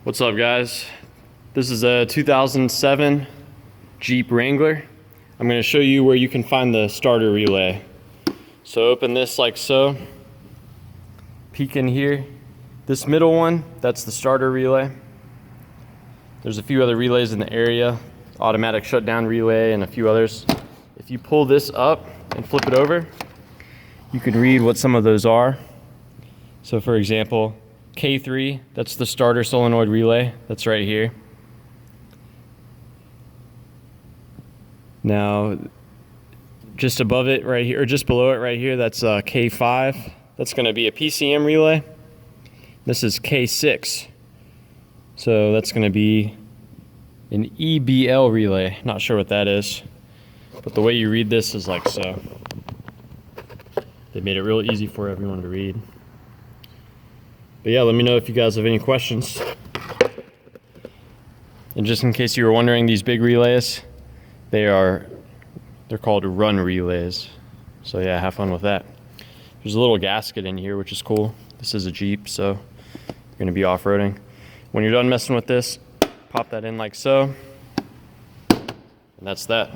What's up, guys? This is a 2007 Jeep Wrangler. I'm going to show you where you can find the starter relay. So open this like so, peek in here. This middle one, that's the starter relay. There's a few other relays in the area, automatic shutdown relay and a few others. If you pull this up and flip it over, you can read what some of those are. So for example, K3, that's the starter solenoid relay, that's right here. Now, just above it right here, or just below it right here, that's K5. That's gonna be a PCM relay. This is K6. So that's gonna be an EBL relay. Not sure what that is, but the way you read this is like so. They made it real easy for everyone to read. But yeah, let me know if you guys have any questions. And just in case you were wondering, these big relays, they're called run relays. So yeah, have fun with that. There's a little gasket in here, which is cool. This is a Jeep, so you're gonna be off-roading. When you're done messing with this, pop that in like so, and that's that.